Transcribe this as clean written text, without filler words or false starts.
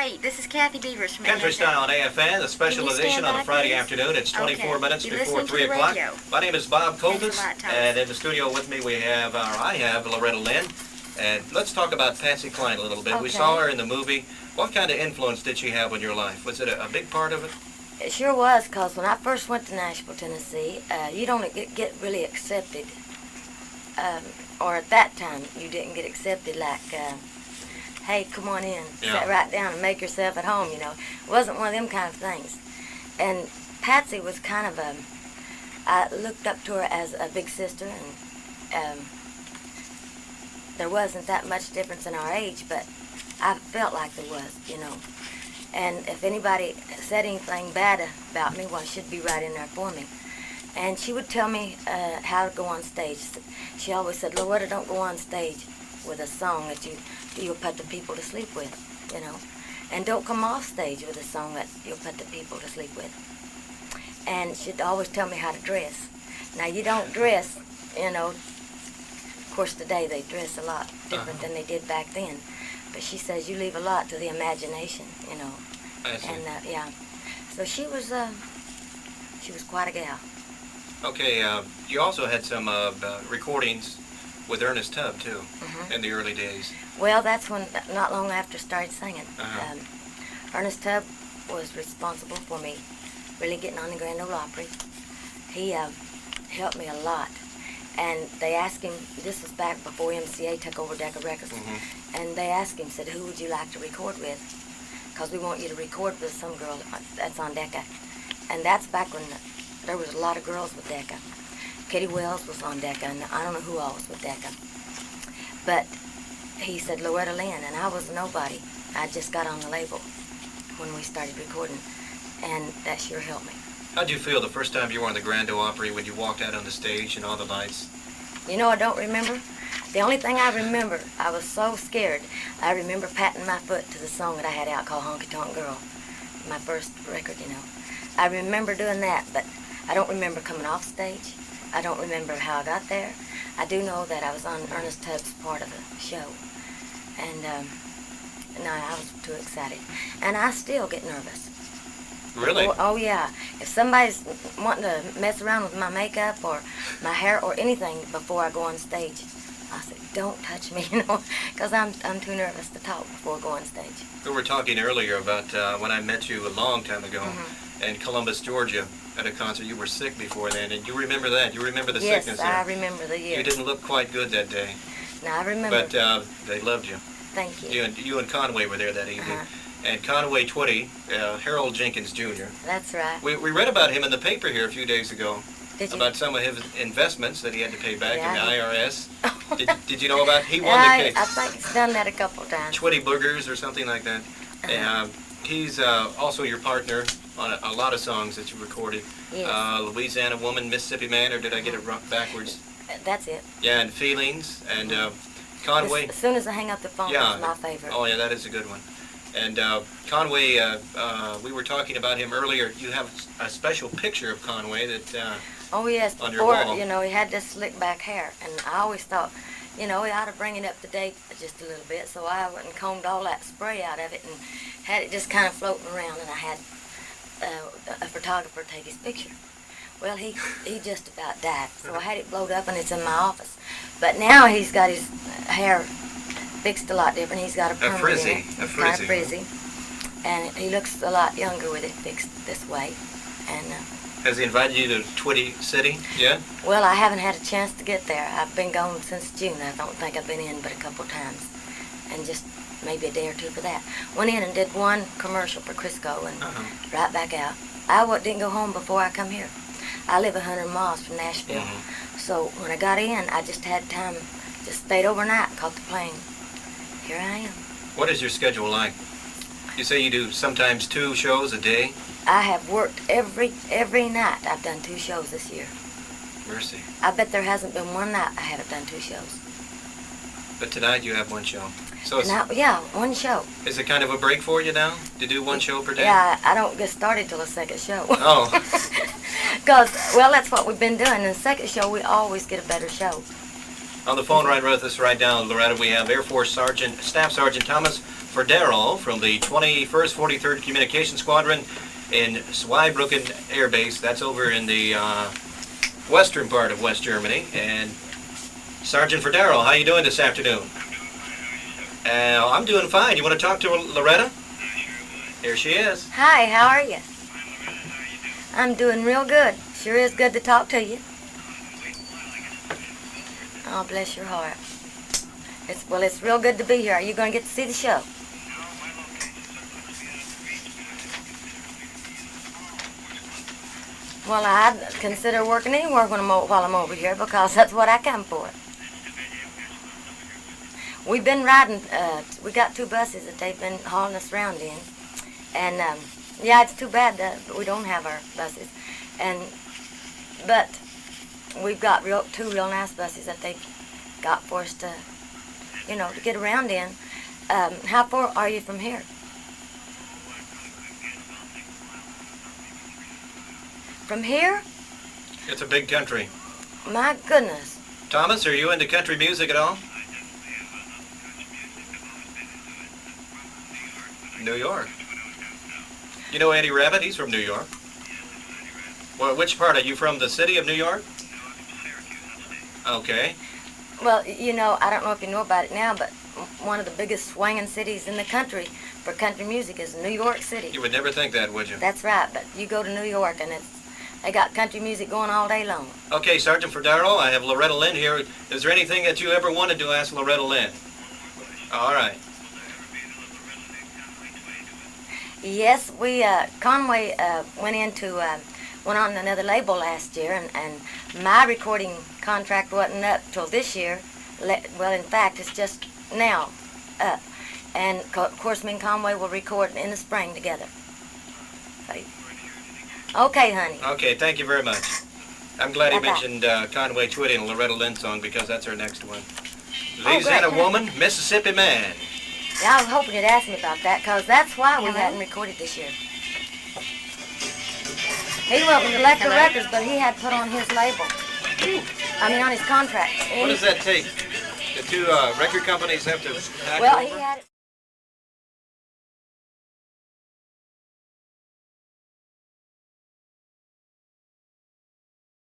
Wait, this is Kathy Beavers from Country AFN. Style on AFN, a special Can you edition stand on a by, Friday please? afternoon. It's 24 Okay. minutes You before listening to 3 the o'clock. radio? My name is Bob Thanks Coltis, a lot, Thomas. and in the studio with me I have Loretta Lynn. And let's talk about Patsy Cline a little bit. We Okay. saw her in the movie. What kind of influence did she have on your life? Was it a big part of it? It sure was, because when I first went to Nashville, Tennessee, you don't get really accepted. Or at that time, you didn't get accepted like, hey, come on in, sit right down and make yourself at home, you know. It wasn't one of them kind of things. And Patsy was kind of I looked up to her as a big sister, and there wasn't that much difference in our age, but I felt like there was, you know. And if anybody said anything bad about me, well, she'd be right in there for me. And she would tell me how to go on stage. She always said, Loretta, don't go on stage with a song that you'll put the people to sleep with, you know. And don't come off stage with a song that you'll put the people to sleep with. And she'd always tell me how to dress. Now, you don't dress, you know. Of course, today they dress a lot different than they did back then. But she says you leave a lot to the imagination, you know. I see. And, yeah. So she was quite a gal. Okay, you also had some recordings with Ernest Tubb, too, in the early days. Well, that's when, not long after I started singing. Uh-huh. Ernest Tubb was responsible for me really getting on the Grand Ole Opry. He helped me a lot. And they asked him, this was back before MCA took over Decca Records, and they asked him, said, who would you like to record with? Because we want you to record with some girl that's on Decca. And that's back when there was a lot of girls with Decca. Kitty Wells was on Decca, and I don't know who else was with Decca. But he said Loretta Lynn, and I was nobody. I just got on the label when we started recording, and that sure helped me. How'd you feel the first time you were on the Grand Ole Opry when you walked out on the stage and all the lights? You know, I don't remember. The only thing I remember, I was so scared. I remember patting my foot to the song that I had out called Honky Tonk Girl, my first record, you know. I remember doing that, but I don't remember coming off stage. I don't remember how I got there. I do know that I was on Ernest Tubb's part of the show. And no, I was too excited. And I still get nervous. Really? Oh, yeah. If somebody's wanting to mess around with my makeup or my hair or anything before I go on stage, I say, don't touch me, you know, because I'm too nervous to talk before I go on stage. We were talking earlier about when I met you a long time ago in Columbus, Georgia, at a concert. You were sick before then, and you remember that. You remember the sickness there. Yes, I remember the year. You didn't look quite good that day. No, I remember. But they loved you. Thank you. You and Conway were there that evening. And Conway Twitty, Harold Jenkins Jr. That's right. We read about him in the paper here a few days ago. Did you? About some of his investments that he had to pay back in the IRS. Oh. Did you know about? He won the case. I think he's done that a couple of times. Twitty Boogers or something like that. He's also your partner on a lot of songs that you recorded. Yes. Louisiana Woman, Mississippi Man, or did I get it backwards? That's it. Yeah, and Feelings, and Conway. As soon as I hang up the phone, that's my favorite. Oh, yeah, that is a good one. And Conway, we were talking about him earlier. You have a special picture of Conway that oh, yes, on your before, wall. you know, he had this slick back hair, and I always thought, you know, he ought to bring it up to date just a little bit, so I went and combed all that spray out of it and had it just kind of floating around, and I had a photographer take his picture. Well, he just about died, so I had it blowed up, and it's in my office. But now he's got his hair fixed a lot different. He's got a perm frizzy, in it. a Kind frizzy. of frizzy, and he looks a lot younger with it fixed this way. And Has he invited you to Twitty City? Yeah? well, I haven't had a chance to get there. I've been gone since June. I don't think I've been in but a couple of times, and just maybe a day or two for that. Went in and did one commercial for Crisco and right back out. I didn't go home before I come here. I live 100 miles from Nashville, so when I got in, I just had time, just stayed overnight, caught the plane. Here I am. What is your schedule like? You say you do sometimes 2 shows a day? I have worked every night. I've done 2 shows this year. Mercy. I bet there hasn't been one night I haven't done 2 shows. But tonight you have 1 show. So Now, yeah, 1 show. is it kind of a break for you now to do 1 show per day? Yeah, I don't get started till the second show. Oh. Because, well, that's what we've been doing. In the second show, we always get a better show. On the phone right with us right now, Loretta, we have Air Force Staff Sergeant Thomas Ferdero from the 21st 43rd Communication Squadron in Zweibrücken Air Base. That's over in the western part of West Germany. And Sergeant Ferdero, how you doing this afternoon? I'm doing fine. You want to talk to Loretta? Here she is. Hi, how are you? I'm doing real good. Sure is good to talk to you. Oh, bless your heart. It's real good to be here. Are you going to get to see the show? Well, I'd consider working anywhere while I'm over here because that's what I come for. We've been riding, we got 2 buses that they've been hauling us around in. And, yeah, it's too bad that we don't have our buses. But we've got 2 real nice buses that they've got for us to, to get around in. How far are you from here? From here? It's a big country. My goodness. Thomas, are you into country music at all? New York. You know Eddie Rabbit? He's from New York. Well, which part? Are you from the city of New York? Okay. Well, I don't know if you know about it now, but one of the biggest swinging cities in the country for country music is New York City. You would never think that, would you? That's right, but you go to New York and they got country music going all day long. Okay, Sergeant Ferdero, I have Loretta Lynn here. Is there anything that you ever wanted to ask Loretta Lynn? All right. Yes, we Conway went on another label last year, and my recording contract wasn't up till this year. Well, in fact, it's just now up. And of course, me and Conway will record in the spring together. Okay, honey. Okay, thank you very much. I'm glad he Okay. mentioned Conway Twitty and Loretta Lynn song because that's our next one. Oh, Louisiana great. Woman, Mississippi Man. Yeah, I was hoping you'd ask me about that, because that's why we hadn't recorded this year. He went with Electra Records, but he had put on his label. On his contract. What does that take? The 2 record companies have to act Well, over? he had it.